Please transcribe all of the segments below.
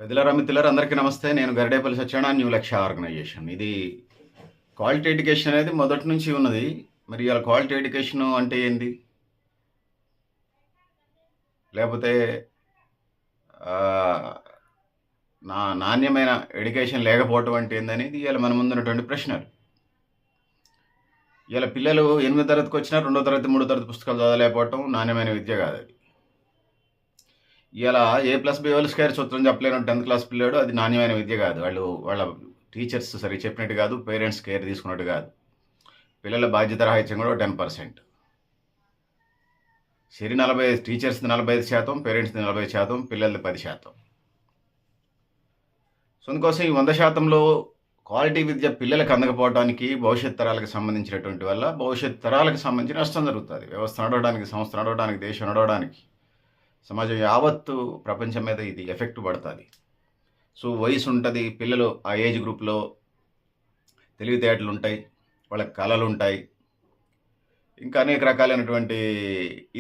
పెద్దలారా మిత్రులారా అందరికీ నమస్తే. నేను గరిడేపల్లి సత్యనారాయణ న్యూ లక్ష్య ఆర్గనైజేషన్. ఇది క్వాలిటీ ఎడ్యుకేషన్ అనేది మొదటి నుంచి ఉన్నది. మరి ఇయాల క్వాలిటీ ఎడ్యుకేషను అంటే ఏంది? లేపోతే ఆహ్, నాణ్యమైన ఎడ్యుకేషన్ లేకపోవటం అంటే ఏందనేది ఇయాల మన ముందున్నటువంటి ప్రశ్నలు. ఇయాల పిల్లలు 8వ తరగతికొచ్చినా 2వ తరగతి, 3వ తరగతి పుస్తకాలు చదవలేకపోవటం నాణ్యమైన విద్య కాదది. ఇయాల A+B² సూత్రం చెప్పలేనోడు 10థ్ క్లాస్ పిల్లోడు అది నాణ్యమైన విద్య కాదు. వాళ్ళ టీచర్స్ సరిగ్గా చెప్పినట్టు కాదు. పేరెంట్స్ కేర్ తీసుకున్నట్టు కాదు. పిల్లల బాధ్యత రాహిత్యం కూడా 10%. సరి 45 టీచర్స్‌ది 45%, పేరెంట్స్‌ది 40%, పిల్లలది 10%. సో, అందుకోసం ఈ 100%లో క్వాలిటీ విద్య పిల్లలకు అందకపోవడానికి భవిష్యత్ తరాలకు సంబంధించినటువంటి వల్ల భవిష్యత్ తరాలకు సంబంధించి నష్టం జరుగుతుంది. వ్యవస్థ నడవడానికి, సంస్థ నడవడానికి, దేశం నడవడానికి, సమాజం యావత్తు ప్రపంచం మీద ఇది ఎఫెక్ట్ పడతది. సో, వయసు ఉంటది. పిల్లలు ఆ ఏజ్ గ్రూప్‌లో తెలివితేటలుంటాయి. వాళ్ళకి కలలుంటాయి. ఇంకా అనేక రకాలైనటువంటి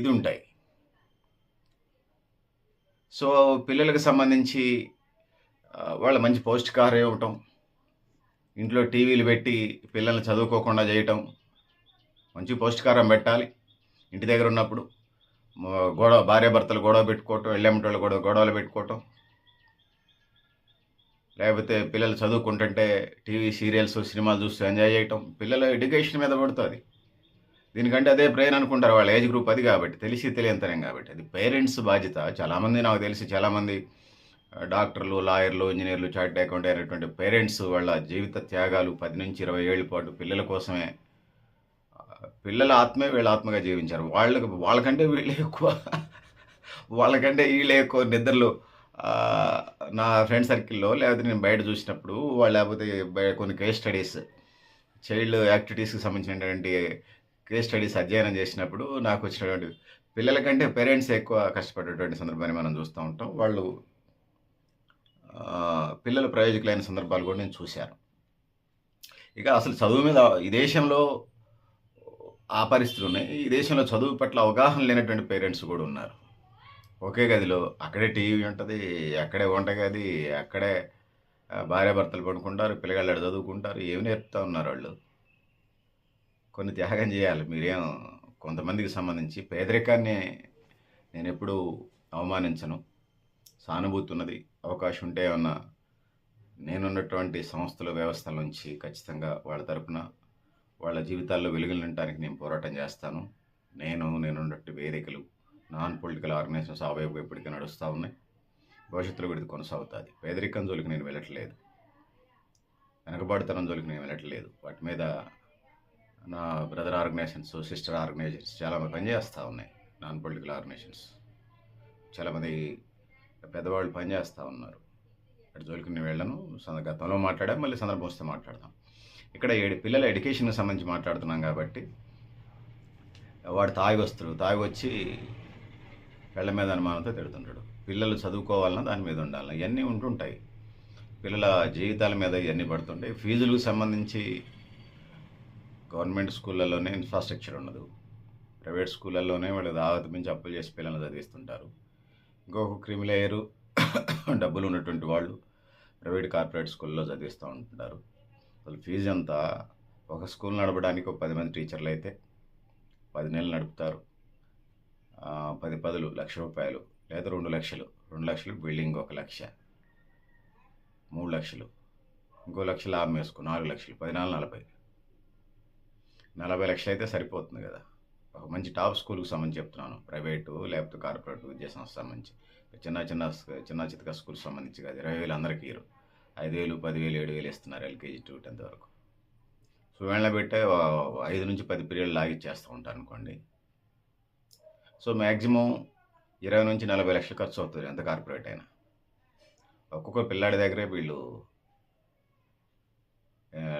ఇది ఉంటాయి. సో, పిల్లలకు సంబంధించి వాళ్ళ మంచి పౌష్టికాహారం ఇవ్వటం, ఇంట్లో టీవీలు పెట్టి పిల్లల్ని చదువుకోకుండా చేయటం, మంచి పౌష్టికాహారం పెట్టాలి. ఇంటి దగ్గర ఉన్నప్పుడు భార్యాభర్తలు గొడవ పెట్టుకోవటం, ఎళ్ళెమ్మటోళ్ళు గొడవలు పెట్టుకోవటం, లేకపోతే పిల్లలు చదువుకుంటుంటే టీవీ సీరియల్స్, సినిమాలు చూస్తూ ఎంజాయ్ చేయటం, పిల్లల ఎడ్యుకేషన్ మీద పడుతుంది. దీనికంటే అదే బ్రెయిన్ అనుకుంటారు. వాళ్ళ ఏజ్ గ్రూప్ అది కాబట్టి, తెలిసి తెలియంతనం కాబట్టి. అది పేరెంట్స్ బాధ్యత. చాలామంది నాకు తెలిసి చాలామంది డాక్టర్లు, లాయర్లు, ఇంజినీర్లు, చార్టెడ్ అకౌంట్ అయినటువంటి పేరెంట్స్ వాళ్ళ జీవిత త్యాగాలు 10 నుంచి 20 ఏళ్ల పాటు పిల్లల కోసమే. పిల్లల ఆత్మే వీళ్ళ ఆత్మగా జీవించారు. వాళ్ళకంటే వీళ్ళే ఎక్కువ వాళ్ళకంటే వీళ్ళే ఎక్కువ నిద్రలు. నా ఫ్రెండ్ సర్కిల్‌లో లేకపోతే నేను బయట చూసినప్పుడు లేకపోతే కొన్ని కేస్ స్టడీస్, చైల్డ్ యాక్టివిటీస్‌కి సంబంధించినటువంటి కేస్ స్టడీస్ అధ్యయనం చేసినప్పుడు నాకు వచ్చినటువంటి పిల్లల కంటే పేరెంట్స్ ఎక్కువ కష్టపడేటువంటి సందర్భాన్ని మనం చూస్తూ ఉంటాం. పిల్లలు ప్రయోజకులైన సందర్భాలు కూడా నేను చూశాను. ఇక అసలు చదువు మీద ఈ దేశంలో ఆ పరిస్థితులున్నాయి. ఈ దేశంలో చదువు పట్ల అవగాహన లేనటువంటి పేరెంట్స్ కూడా ఉన్నారు. ఒకే గదిలో అక్కడే టీవీ ఉంటది, అక్కడే వంటగది, అక్కడే భార్యాభర్తలు పడుకుంటారు, పిల్లగాళ్ళు ఆడ చదువుకుంటారు. ఏమి నేర్పుతా ఉన్నారాళ్ళు? కొన్ని త్యాగం చేయాలి. కొంతమందికి సంబంధించి పేదరికాన్ని నేనెప్పుడూ అవమానించను. సానుభూతి ఉన్నది. అవకాశం ఉంటే ఏమన్నా నేనున్నటువంటి సంస్థల వ్యవస్థల నుంచి ఖచ్చితంగా వాళ్ళ తరపున వాళ్ళ జీవితాల్లో వెలుగులు నింపడానికి నేను పోరాటం చేస్తాను. నేనున్నట్టు వేదికలు, నాన్ పొలిటికల్ ఆర్గనైజేషన్స్ ఆ వైపు ఇప్పటికే నడుస్తూ ఉన్నాయి. భవిష్యత్తులో కూడా ఇది కొనసాగుతుంది. పేదరికం జోలికి నేను వెళ్ళట్లేదు. వెనకబాటుతనం జోలికి నేను వెళ్ళట్లేదు. వాటి మీద నా బ్రదర్ ఆర్గనైజేషన్స్, సిస్టర్ ఆర్గనైజేషన్స్ చాలా పనిచేస్తూ ఉన్నాయి. నాన్ పొలిటికల్ ఆర్గనైజేషన్స్ చాలామంది పెద్దవాళ్ళు పనిచేస్తూ ఉన్నారు. అటు జోలికి నేను వెళ్ళను. గతంలో మాట్లాడాం, మళ్ళీ సందర్భం వస్తే మాట్లాడదాం. ఇక్కడ పిల్లల ఎడ్యుకేషన్కి సంబంధించి మాట్లాడుతున్నాం కాబట్టి, వాడు తాగొచ్చి పెళ్ళ మీద అనుమానంతో తిడుతుంటాడు. పిల్లలు చదువుకోవాలన్నా దాని మీద ఉండాలన్నా ఇవన్నీ ఉంటుంటాయి. పిల్లల జీవితాల మీద ఇవన్నీ పడుతుంటాయి. ఫీజులకు సంబంధించి గవర్నమెంట్ స్కూళ్ళల్లోనే ఇన్ఫ్రాస్ట్రక్చర్ ఉండదు. ప్రైవేట్ స్కూళ్ళల్లోనే వాళ్ళు దావత్ మించి అప్పులు చేసి పిల్లల్ని చదివిస్తుంటారు. ఇంకొక క్రిమిలేయరు డబ్బులు ఉన్నటువంటి వాళ్ళు ప్రైవేట్ కార్పొరేట్ స్కూల్లో చదివిస్తూ ఉంటుంటారు. అసలు ఫీజు అంతా ఒక స్కూల్ నడపడానికి ఒక 10 మంది టీచర్లు అయితే 10 నెలలు నడుపుతారు. 10 పదులు ₹1,00,000 లేదా 2,00,000. 2,00,000 బిల్డింగ్ 1,00,000, 3,00,000, ఇంకో 1,00,000 లాభం వేసుకో 4,00,000, 14 40. 40 లక్షలు అయితే సరిపోతుంది కదా. ఒక మంచి టాప్ స్కూల్కి సంబంధించి చెప్తున్నాను. ప్రైవేటు లేకపోతే కార్పొరేట్ విద్యా సంస్థ సంబంధించి చిన్న చితక స్కూల్కి సంబంధించి కాదు. 20,000 అందరికీ ఇయ్యరు. 5,000, 10,000, 7,000 ఇస్తున్నారు LKG to 10th వరకు. సో వీళ్ళ పెట్టే 5 నుంచి 10 పీరియడ్లు లాగిచ్చేస్తూ ఉంటారు అనుకోండి. సో మ్యాక్సిమం 20 నుంచి 40 లక్షలు ఖర్చు అవుతుంది ఎంత కార్పొరేట్ అయినా. ఒక్కొక్క పిల్లాడి దగ్గరే వీళ్ళు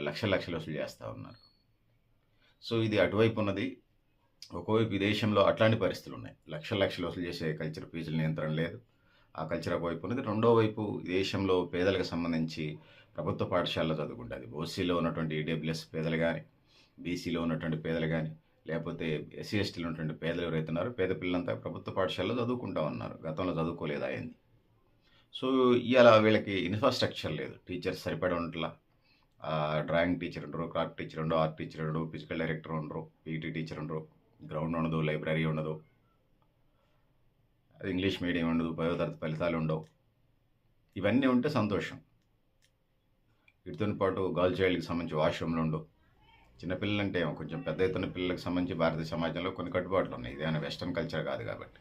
లక్షలు వసూలు చేస్తూ ఉన్నారు. సో ఇది అటువైపు ఉన్నది. ఒకవైపు ఈ దేశంలో అట్లాంటి పరిస్థితులు ఉన్నాయి. లక్షలు వసూలు చేసే కల్చర్, ఫీజుల నియంత్రణ లేదు. ఆ కల్చర్ ఒకవైపు ఉన్నది. రెండో వైపు దేశంలో పేదలకు సంబంధించి ప్రభుత్వ పాఠశాలలో చదువుకుంటుంది. ఓసీలో ఉన్నటువంటి ఈడబ్ల్యూఎస్ పేదలు కానీ, బీసీలో ఉన్నటువంటి పేదలు కానీ, లేకపోతే ఎస్సీ ఎస్టీలో ఉన్నటువంటి పేదలు ఎవరైతే ఉన్నారో పేద పిల్లలంతా ప్రభుత్వ పాఠశాలలో చదువుకుంటూ ఉన్నారు. గతంలో చదువుకోలేదు అయింది. సో, ఇయాల వీళ్ళకి ఇన్‌ఫ్రాస్ట్రక్చర్ లేదు. టీచర్స్ సరిపడా ఉండట్లా. డ్రాయింగ్ టీచర్ ఉండరు, క్రాఫ్ట్ టీచర్ ఉండరు, ఆర్ట్ టీచర్ ఉండరు, ఫిజికల్ డైరెక్టర్ ఉండరు, పీటీ టీచర్ ఉండరు, గ్రౌండ్ ఉండదు, లైబ్రరీ ఉండదు. ఇంగ్లీష్ మీడియం ఉండదు, 10వ తరగతి ఫలితాలు ఉండవు. ఇవన్నీ ఉంటే సంతోషం. వీటితోని పాటు గర్ల్ చైల్డ్‌కి సంబంధించి వాష్‌రూమ్‌లు ఉండవు. చిన్నపిల్లలంటే కొంచెం పెద్ద ఎత్తున పిల్లలకు సంబంధించి భారతీయ సమాజంలో కొన్ని కట్టుబాట్లు ఉన్నాయి. ఇదేమైనా వెస్టర్న్ కల్చర్ కాదు కాబట్టి.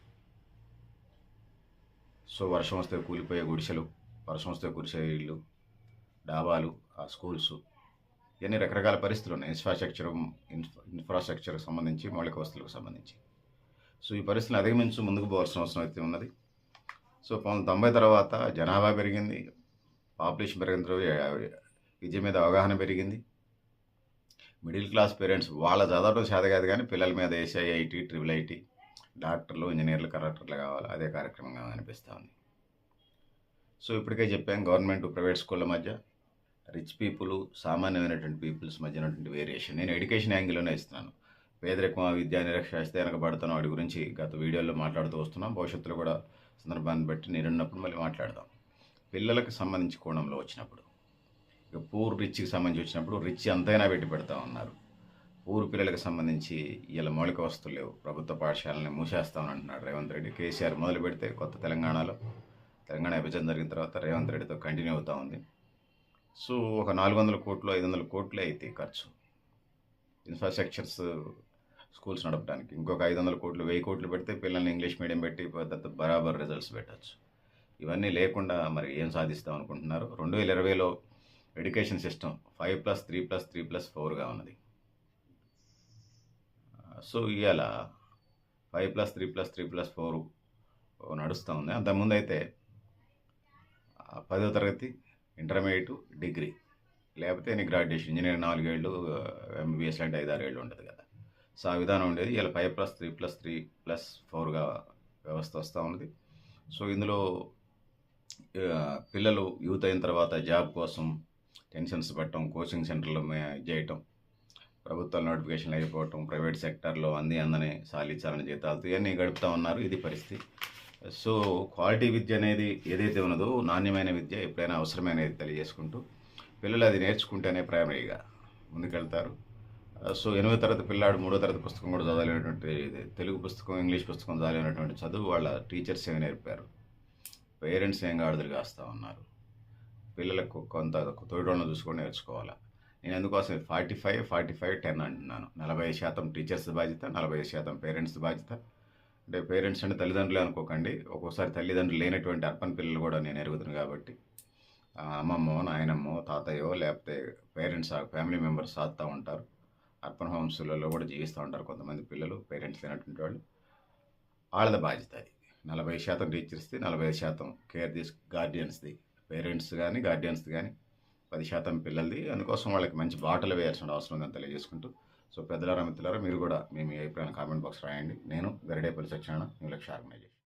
సో, వర్షం వస్తే కూలిపోయే గుడిసెలు, వర్షం వస్తే కురిసే ఇళ్ళు, డాబాలు, స్కూల్సు, ఇవన్నీ రకరకాల పరిస్థితులు ఉన్నాయి. ఇన్ఫ్రాస్ట్రక్చర్‌కి సంబంధించి, మౌలిక వస్తువులకు సంబంధించి. సో, ఈ పరిస్థితిని అధిగమించి ముందుకు పోవాల్సిన అవసరం అయితే ఉన్నది. సో, 1990 తర్వాత జనాభా పెరిగింది, పాపులేషన్ పెరిగిన తర్వాత విద్య మీద అవగాహన పెరిగింది. మిడిల్ క్లాస్ పేరెంట్స్ వాళ్ళ చదవడం చేత కాదు కానీ పిల్లల మీద వేసే ఐఐటీ, ట్రిపుల్ ఐటీ, డాక్టర్లు, ఇంజనీర్లు, కలెక్టర్లు కావాలి. అదే కార్యక్రమంగా అనిపిస్తూ ఉంది. సో, ఇప్పటికే చెప్పాం గవర్నమెంట్, ప్రైవేట్ స్కూళ్ళ మధ్య రిచ్ పీపుల్, సామాన్యమైనటువంటి పీపుల్స్ మధ్య ఉన్నటువంటి వేరియేషన్. నేను ఎడ్యుకేషన్ యాంగిల్లోనే ఇస్తున్నాను. పేదరికం, విద్యా నిరక్షరాస్యత, వెనకబడతాను వాటి గురించి గత వీడియోలో మాట్లాడుతూ వస్తున్నాం. భవిష్యత్తులో కూడా సందర్భాన్ని బట్టి నేనున్నప్పుడు మళ్ళీ మాట్లాడదాం. పిల్లలకు సంబంధించి కోణంలో వచ్చినప్పుడు, ఇక పూర్ రిచ్కి సంబంధించి వచ్చినప్పుడు రిచ్ అంతైనా పెట్టి పెడతా ఉన్నారు. పూర్ పిల్లలకు సంబంధించి ఇలా మౌలిక వస్తువులు లేవు. ప్రభుత్వ పాఠశాలని మూసేస్తామని అంటున్నాడు రేవంత్ రెడ్డి. కేసీఆర్ మొదలు పెడితే కొత్త తెలంగాణ విభజన జరిగిన తర్వాత రేవంత్ రెడ్డితో కంటిన్యూ అవుతూ ఉంది. సో, ఒక 400 కోట్లు, 500 కోట్లే అవుతాయి ఖర్చు ఇన్ఫ్రాస్ట్రక్చర్స్, స్కూల్స్ నడపడానికి. ఇంకొక 500 కోట్లు, 1000 కోట్లు పెడితే పిల్లల్ని ఇంగ్లీష్ మీడియం పెట్టి బరాబర్ రిజల్ట్స్ పెట్టచ్చు. ఇవన్నీ లేకుండా మరి ఏం సాధిస్తాం అనుకుంటున్నారు? 2020లో ఎడ్యుకేషన్ సిస్టమ్ 5+3+3+4గా ఉన్నది. సో, ఇవాళ 5+3+3+4 నడుస్తూ ఉంది. అంతకుముందు అయితే 10వ తరగతి, ఇంటర్మీడియట్, డిగ్రీ, లేకపోతే నీ గ్రాడ్యుయేషన్, ఇంజనీరింగ్ 4 ఏళ్ళు, ఎంబీబీఎస్ అంటే 5-6 ఏళ్ళు ఉంటుంది కదా. సో, ఆ విధానం ఉండేది. ఇలా 5+3+3+4గా వ్యవస్థ వస్తూ ఉన్నది. సో, ఇందులో పిల్లలు యూత్ అయిన తర్వాత జాబ్ కోసం టెన్షన్స్ పట్టడం, కోచింగ్ సెంటర్లో చేయటం, ప్రభుత్వ నోటిఫికేషన్లు అయిపోవటం, ప్రైవేట్ సెక్టార్లో అందని సాలించాలని జీతాలతో ఇవన్నీ గడుపుతూ ఉన్నారు. ఇది పరిస్థితి. సో, క్వాలిటీ విద్య అనేది ఏదైతే ఉన్నదో, నాణ్యమైన విద్య ఎప్పుడైనా అవసరమైనది తెలియజేసుకుంటూ పిల్లలు అది నేర్చుకుంటేనే ప్రైమరీగా ముందుకెళ్తారు. సో, 8వ తరగతి పిల్లాడు 3వ తరగతి పుస్తకం కూడా చదవలేనటువంటి, తెలుగు పుస్తకం, ఇంగ్లీష్ పుస్తకం చదవలేనటువంటి చదువు వాళ్ళ టీచర్స్ ఏమి నేర్పారు, పేరెంట్స్ ఏం గాడిదలు కాస్తూ ఉన్నారు. పిల్లలకు కొంత తోడులను చూసుకొని నేర్చుకోవాలి. నేను ఎందుకోసం 45-45-10 అంటున్నాను. 40% టీచర్స్ బాధ్యత, 40% పేరెంట్స్ బాధ్యత. అంటే పేరెంట్స్ అంటే తల్లిదండ్రులే అనుకోకండి. ఒక్కోసారి తల్లిదండ్రులు లేనటువంటి అర్పణ పిల్లలు కూడా నేను ఎరుగుతాను కాబట్టి అమ్మమ్మో, నాయనమ్మో, తాతయ్యో, లేకపోతే పేరెంట్స్, ఫ్యామిలీ మెంబర్స్ సాగుతూ ఉంటారు. అర్పణ హోమ్స్లలో కూడా జీవిస్తూ ఉంటారు కొంతమంది పిల్లలు, పేరెంట్స్ లేనటువంటి వాళ్ళు. వాళ్ళది బాధ్యత అది. 40% టీచర్స్ది, 45% కేర్ గార్డియన్స్ది, పేరెంట్స్ కానీ గార్డియన్స్ది కానీ, 10% పిల్లలది. అందుకోసం వాళ్ళకి మంచి బాటలు వేయాల్సిన అవసరం ఉందని తెలియజేసుకుంటూ, సో, పెద్దలారా, మిత్రులారా, మీరు కూడా మీ అభిప్రాయాన్ని కామెంట్ బాక్స్ రాయండి. నేను గరిడేపల్లి సత్యనారాయణ, న్యూ లక్ష్య ఆర్గనైజేషన్.